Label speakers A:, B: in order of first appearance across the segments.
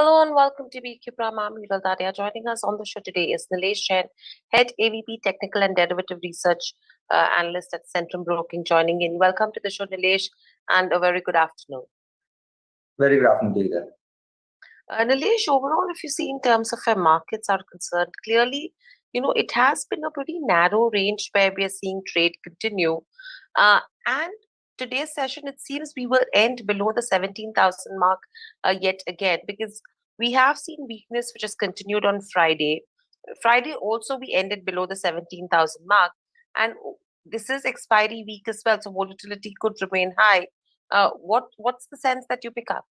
A: Hello and welcome to BQ Pharma. I'm Hiral Daria. Joining us on the show today is Nilesh Jain, Head AVP Technical and Derivative Research Analyst at Centrum Broking, joining in. Welcome to the show, Nilesh, and a very good afternoon.
B: Very good afternoon to you there.
A: Nilesh, overall, if you see in terms of where markets are concerned, clearly, it has been a pretty narrow range where we are seeing trade continue. And today's session, it seems we will end below the 17,000 mark yet again, because we have seen weakness which has continued on Friday. Friday also, we ended below the 17,000 mark. And this is expiry week as well, so volatility could remain high. What's the sense that you pick up?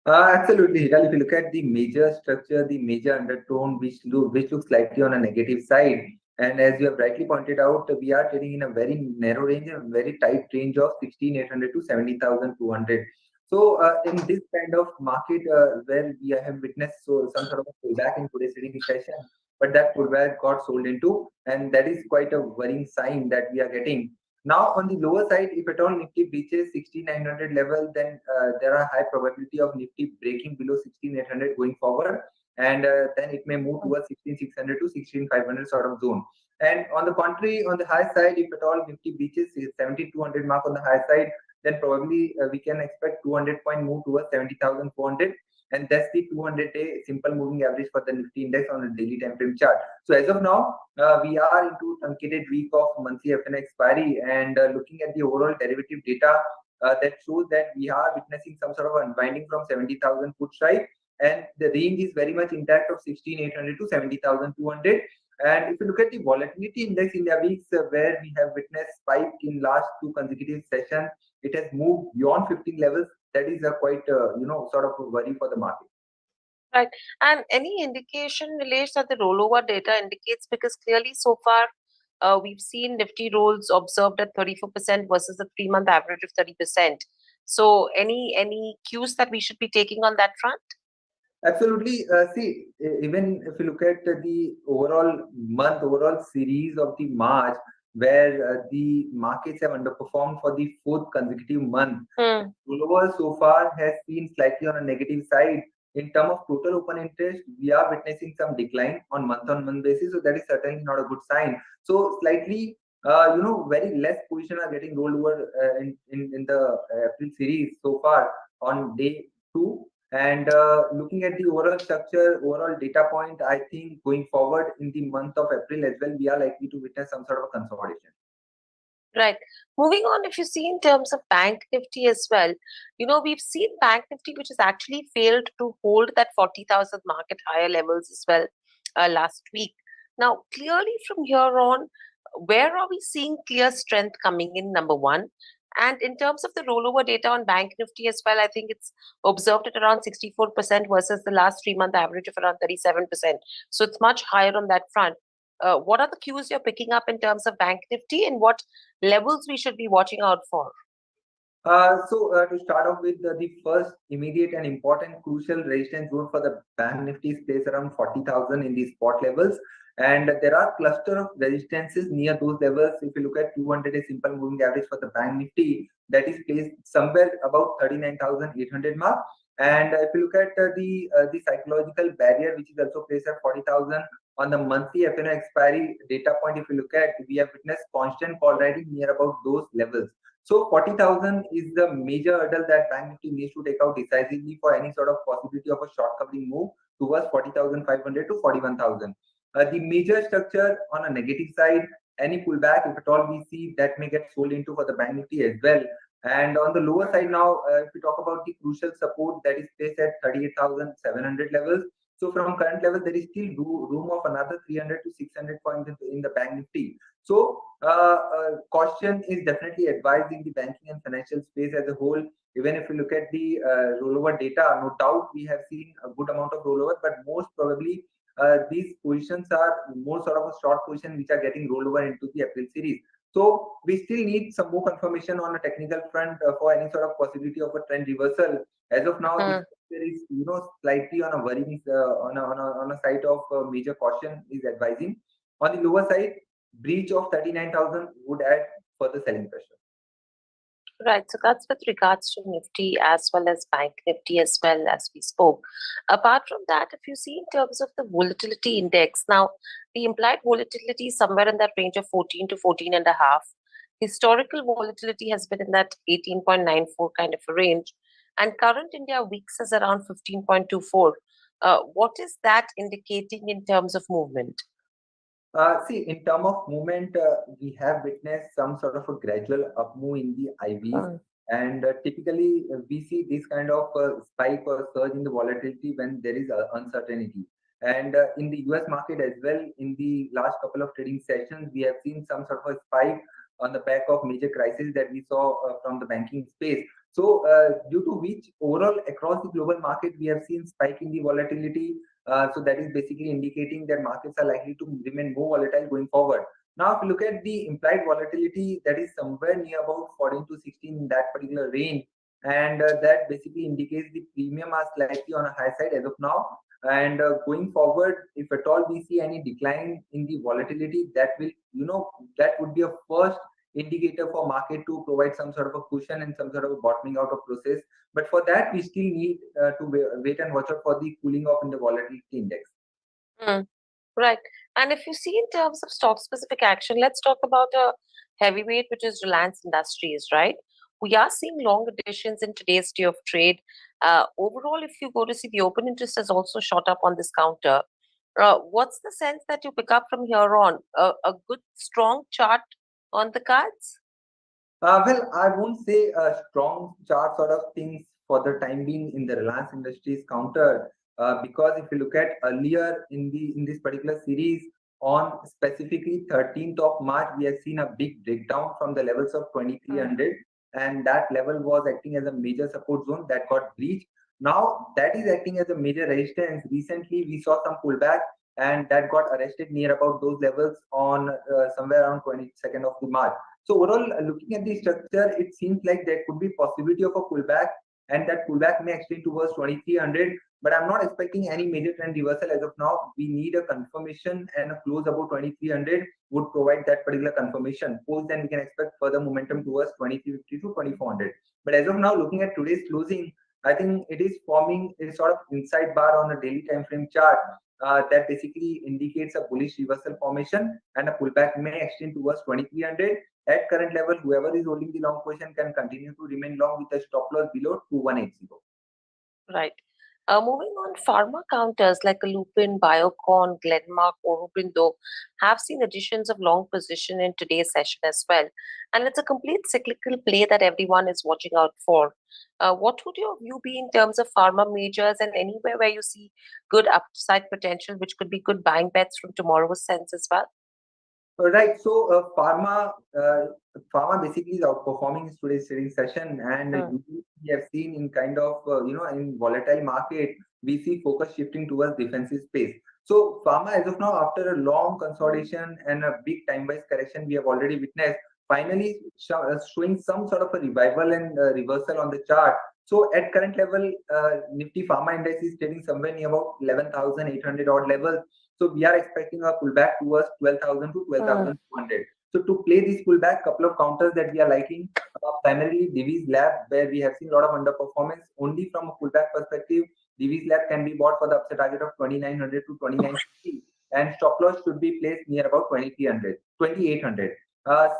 B: Absolutely, Hiral. If you look at the major structure, the major undertone, which looks slightly on a negative side, and as you have rightly pointed out, we are trading in a very narrow range and very tight range of 16,800 to 17,200. So, in this kind of market where we have witnessed some sort of a pullback in today's trading session, but that pullback got sold into, and that is quite a worrying sign that we are getting. Now, on the lower side, if at all Nifty breaches 16,900 level, then there are high probability of Nifty breaking below 16,800 going forward, and then it may move towards 16,600 to 16,500 sort of zone. And on the contrary, on the high side, if at all Nifty breaches 17,200 mark on the high side, then probably we can expect 200-point move towards 70,400, and that's the 200-day simple moving average for the Nifty index on the daily time frame chart. So as of now, we are into truncated week of monthly FNO expiry, and looking at the overall derivative data that shows that we are witnessing some sort of unwinding from 70,000 put strike, and the range is very much intact of 16,800 to 70,200. And if you look at the volatility index in the weeks where we have witnessed spike in last two consecutive sessions, it has moved beyond 15 levels. That is a quite sort of a worry for the market.
A: Right. And any indication, Nilesh, that the rollover data indicates, because clearly so far we've seen Nifty rolls observed at 34% versus the 3-month average of 30%. So any cues that we should be taking on that front?
B: Absolutely. See, even if you look at the overall series of the March, where the markets have underperformed for the fourth consecutive month, rollover so far has been slightly on a negative side. In terms of total open interest, we are witnessing some decline on month-on-month basis, so that is certainly not a good sign. So slightly, very less position are getting rolled over in the April series so far on day two. And looking at the overall structure, overall data point, I think going forward in the month of April as well, we are likely to witness some sort of a consolidation.
A: Right. Moving on, if you see in terms of Bank Nifty as well, we've seen Bank Nifty, which has actually failed to hold that 40,000 mark at higher levels as well last week. Now, clearly from here on, where are we seeing clear strength coming in, number one? And in terms of the rollover data on Bank Nifty as well, I think it's observed at around 64% versus the last 3-month average of around 37%. So it's much higher on that front. What are the cues you're picking up in terms of Bank Nifty, and what levels we should be watching out for?
B: To start off with, the first immediate and important crucial resistance zone for the Bank Nifty is placed around 40,000 in the spot levels, and there are cluster of resistances near those levels. If you look at 200 a simple moving average for the Bank Nifty, that is placed somewhere about 39,800 mark. And if you look at the psychological barrier, which is also placed at 40,000 on the monthly FNO expiry data point, if you look at, we have witnessed constant call riding near about those levels. So 40,000 is the major hurdle that Bank Nifty needs to take out decisively for any sort of possibility of a short covering move towards 40,500 to 41,000. The major structure on a negative side, any pullback, if at all we see, that may get sold into for the Bank Nifty as well. And on the lower side now, if we talk about the crucial support that is placed at 38,700 levels. So from current level, there is still room of another 300 to 600 points in the Bank Nifty. So caution is definitely advised in the banking and financial space as a whole. Even if you look at the rollover data, no doubt we have seen a good amount of rollover, but most probably these positions are more sort of a short position which are getting rolled over into the April series. So we still need some more confirmation on a technical front for any sort of possibility of a trend reversal. As of now, there is slightly on a worrying on a side of major caution is advising. On the lower side, breach of 39,000 would add further selling pressure.
A: Right, so that's with regards to Nifty as well as Bank Nifty as well as we spoke. Apart from that, if you see in terms of the volatility index, now the implied volatility is somewhere in that range of 14 to 14 and a half. Historical volatility has been in that 18.94 kind of a range, and current India weeks is around 15.24. What is that indicating in terms of movement?
B: See, in terms of movement, we have witnessed some sort of a gradual up move in the IVs,
A: Mm,
B: and typically we see this kind of spike or surge in the volatility when there is uncertainty. And in the US market as well, in the last couple of trading sessions, we have seen some sort of a spike on the back of major crisis that we saw from the banking space. So, due to which overall across the global market, we have seen spike in the volatility, so that is basically indicating that markets are likely to remain more volatile going forward. Now, if you look at the implied volatility, that is somewhere near about 14 to 16 in that particular range, and that basically indicates the premium are slightly on a high side as of now. And going forward, if at all we see any decline in the volatility, that will, that would be a first indicator for market to provide some sort of a cushion and some sort of a bottoming out of process. But for that, we still need to wait and watch out for the cooling off in the volatility index.
A: mm. Right. And if you see in terms of stock specific action, let's talk about a heavyweight, which is Reliance Industries, right? We are seeing long additions in today's day of trade. Overall, if you go to see the open interest has also shot up on this counter. What's the sense that you pick up from here on? A good, strong chart on the cards?
B: Well, I won't say a strong chart sort of things for the time being in the Reliance Industries counter, because if you look at earlier in this particular series on specifically 13th of March, we have seen a big breakdown from the levels of
A: Mm,
B: 2300, and that level was acting as a major support zone that got breached. Now that is acting as a major resistance. Recently, we saw some pullback, and that got arrested near about those levels on somewhere around 22nd of the March. So overall, looking at the structure, it seems like there could be possibility of a pullback, and that pullback may extend towards 2300. But I'm not expecting any major trend reversal as of now. We need a confirmation, and a close above 2300 would provide that particular confirmation. Post then we can expect further momentum towards 2350 to 2400. But as of now, looking at today's closing, I think it is forming a sort of inside bar on a daily time frame chart that basically indicates a bullish reversal formation, and a pullback may extend towards 2300. At current level, whoever is holding the long position can continue to remain long with a stop loss below 2180.
A: right. Moving on, pharma counters like Lupin, Biocon, Glenmark, Aurobindo have seen additions of long position in today's session as well. And it's a complete cyclical play that everyone is watching out for. What would your view be in terms of pharma majors and anywhere where you see good upside potential, which could be good buying bets from tomorrow's sense as well?
B: Right. So, pharma basically is outperforming in today's trading session, and
A: Hmm.
B: usually we have seen in kind of in volatile market, we see focus shifting towards defensive space. So, pharma as of now, after a long consolidation and a big time-wise correction, we have already witnessed finally showing some sort of a revival and reversal on the chart. So, at current level, Nifty Pharma Index is trading somewhere near about 11,800 odd levels. So we are expecting a pullback towards 12,000 to
A: Hmm.
B: 12,200. So to play this pullback, couple of counters that we are liking, primarily Divi's Lab, where we have seen a lot of underperformance. Only from a pullback perspective, Divi's Lab can be bought for the upside target of 2,900 to 2,950, and stop loss should be placed near about 2,300, 2,800.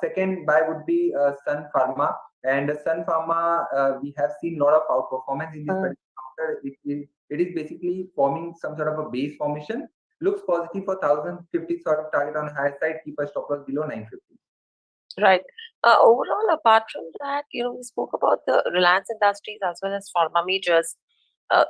B: Second buy would be Sun Pharma, and Sun Pharma, we have seen a lot of outperformance in this
A: Hmm.
B: particular counter. It is basically forming some sort of a base formation. Looks positive for 1,050 sort of target on high side, keep a stop loss below 950.
A: Right. Overall, apart from that, we spoke about the Reliance Industries as well as pharma majors.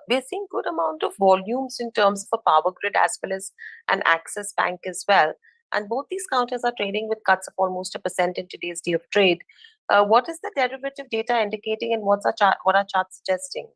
A: We're seeing good amount of volumes in terms of a power grid as well as an Axis Bank as well. And both these counters are trading with cuts of almost 1% in today's day of trade. What is the derivative data indicating, and what are charts suggesting?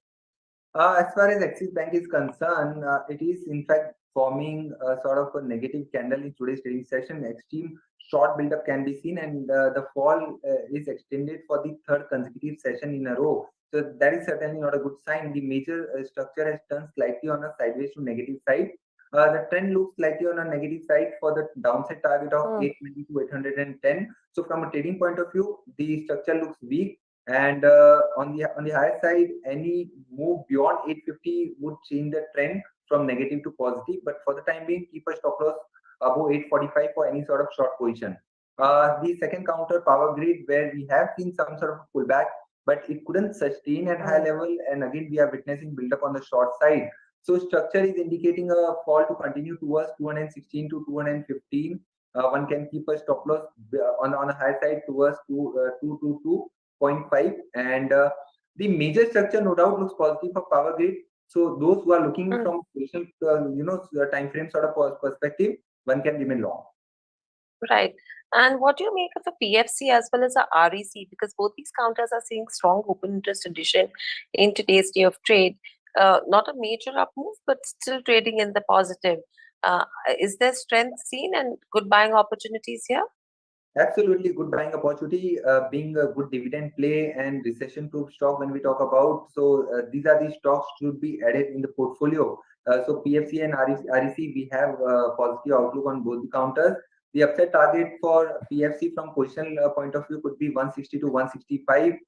B: As far as Axis Bank is concerned, it is in fact forming a sort of a negative candle in today's trading session. Extreme short buildup can be seen, and the fall is extended for the third consecutive session in a row. So that is certainly not a good sign. The major structure has turned slightly on a sideways to negative side. The trend looks slightly on a negative side for the downside target of
A: Hmm.
B: 820 to 810. So from a trading point of view, the structure looks weak. And on the higher side, any move beyond 850 would change the trend from negative to positive. But for the time being, keep a stop loss above 845 for any sort of short position. The second counter, power grid, where we have seen some sort of pullback, but it couldn't sustain at high level. And again, we are witnessing build up on the short side. So structure is indicating a fall to continue towards 216 to 215. One can keep a stop loss on a high side towards 222.5. And the major structure no doubt looks positive for power grid. So those who are looking from position, time frame sort of perspective, one can remain long.
A: Right. And what do you make of a PFC as well as a REC? Because both these counters are seeing strong open interest addition in today's day of trade. Not a major up move, but still trading in the positive. Is there strength seen and good buying opportunities here?
B: Absolutely good buying opportunity, being a good dividend play and recession-proof stock when we talk about. So these are the stocks should be added in the portfolio. So PFC and REC, we have positive outlook on both the counters. The upside target for PFC from position point of view could be 160 to 165.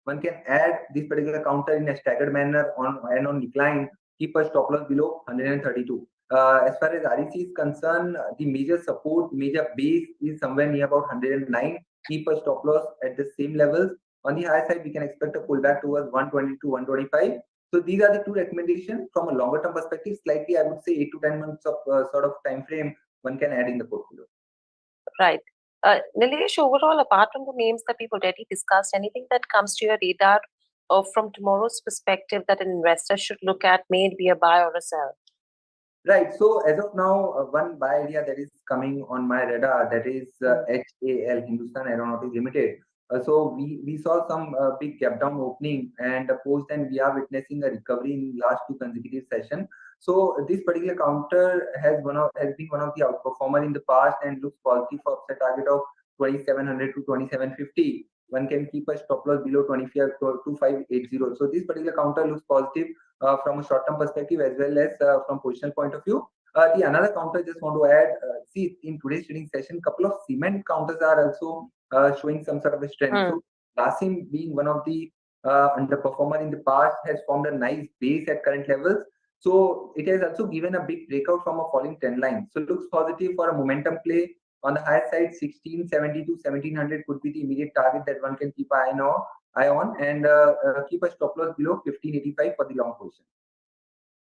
B: One can add this particular counter in a staggered manner on decline. Keep a stop loss below 132. As far as REC is concerned, the major support, major base is somewhere near about 109. Keep a stop loss at the same levels. On the higher side, we can expect a pullback towards 120 to 125. So these are the two recommendations from a longer term perspective. Slightly, I would say 8 to 10 months of sort of time frame one can add in the portfolio.
A: Right. Nilesh, overall, apart from the names that we've already discussed, anything that comes to your radar from tomorrow's perspective that an investor should look at, may it be a buy or a sell?
B: Right. So as of now, one buy idea that is coming on my radar, that is HAL, Hindustan Aeronautics Limited. So we saw some big gap down opening, and post then we are witnessing a recovery in last two consecutive sessions. So this particular counter has been one of the outperformer in the past and looks positive for upside target of 2700 to 2750. One can keep a stop loss below 2580. So this particular counter looks positive from a short-term perspective as well as from positional point of view. The another counter I just want to add, see in today's trading session, couple of cement counters are also showing some sort of a strength. So Lasim being one of the underperformer in the past has formed a nice base at current levels. So it has also given a big breakout from a falling trend line. So it looks positive for a momentum play. On the higher side, 1670 to 1700 could be the immediate target that one can keep an eye on, and keep a stop loss below 1585 for the long position.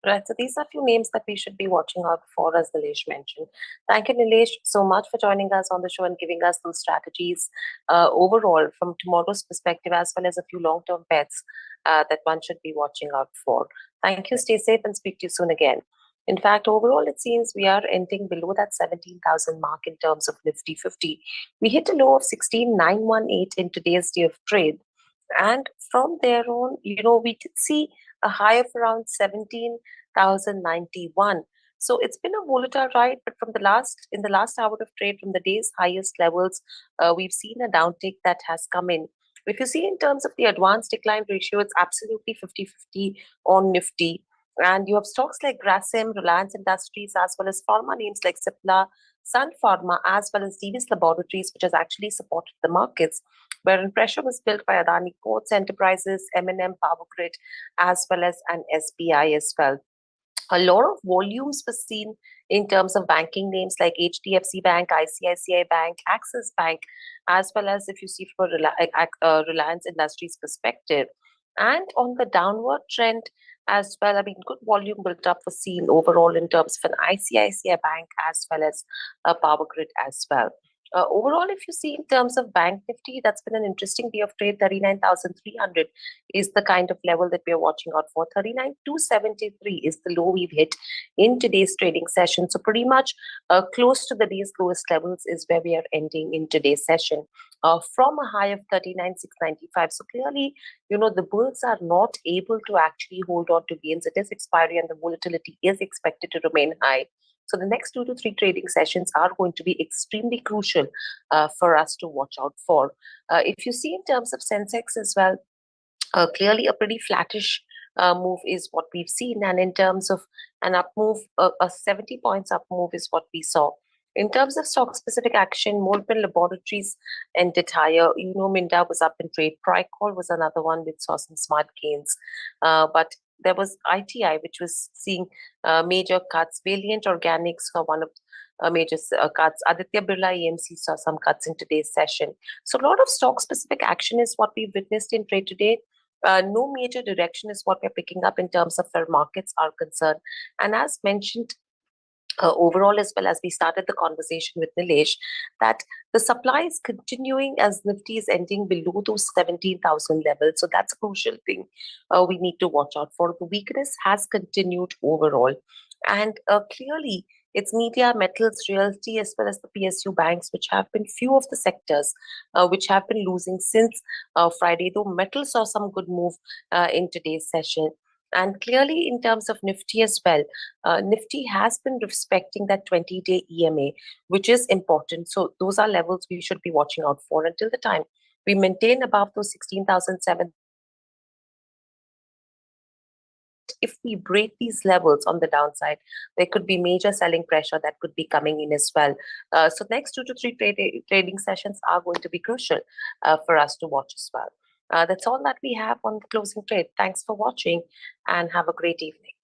A: Right. So these are a few names that we should be watching out for, as Nilesh mentioned. Thank you, Nilesh, so much for joining us on the show and giving us those strategies overall from tomorrow's perspective, as well as a few long-term bets that one should be watching out for. Thank you. Stay safe and speak to you soon again. In fact, overall, it seems we are ending below that 17,000 mark in terms of Nifty 50. We hit a low of 16,918 in today's day of trade. And from there on, we did see a high of around 17,091. So it's been a volatile ride, but in the last hour of trade, from the day's highest levels, we've seen a downtick that has come in. If you see in terms of the advanced decline ratio, it's absolutely 50-50 on Nifty. And you have stocks like Grasim, Reliance Industries, as well as pharma names like Cipla, Sun Pharma, as well as Divis Laboratories, which has actually supported the markets, wherein pressure was built by Adani Ports Enterprises, M&M Power Grid, as well as an SBI as well. A lot of volumes were seen in terms of banking names like HDFC Bank, ICICI Bank, Axis Bank, as well as if you see from a Reliance Industries perspective. And on the downward trend as well, I mean, good volume built up was seen overall in terms of an ICICI Bank as well as a Power Grid as well. Overall, if you see in terms of Bank Nifty, that's been an interesting day of trade. 39,300 is the kind of level that we are watching out for. 39,273 is the low we've hit in today's trading session. So pretty much close to the day's lowest levels is where we are ending in today's session. From a high of 39,695. So clearly, the bulls are not able to actually hold on to gains. It is expiry and the volatility is expected to remain high. So the next 2 to 3 trading sessions are going to be extremely crucial for us to watch out for. If you see in terms of Sensex as well, clearly a pretty flattish move is what we've seen. And in terms of an up move, a 70 points up move is what we saw. In terms of stock specific action, Morgan Laboratories ended higher. Minda was up in trade. Tricol was another one which saw some smart gains. But there was ITI, which was seeing major cuts. Valiant Organics saw one of major cuts. Aditya Birla EMC saw some cuts in today's session. So a lot of stock specific action is what we witnessed in trade today. No major direction is what we're picking up in terms of where markets are concerned. And as mentioned, overall, as well as we started the conversation with Nilesh, that the supply is continuing as Nifty is ending below those 17,000 levels. So that's a crucial thing we need to watch out for. The weakness has continued overall. And clearly, it's media, metals, realty, as well as the PSU banks, which have been few of the sectors which have been losing since Friday, though metals saw some good move in today's session. And clearly, in terms of Nifty as well, Nifty has been respecting that 20-day EMA, which is important. So those are levels we should be watching out for until the time we maintain above those 16,007. If we break these levels on the downside, there could be major selling pressure that could be coming in as well. So next 2 to 3 trading sessions are going to be crucial for us to watch as well. That's all that we have on the closing trade. Thanks for watching and have a great evening.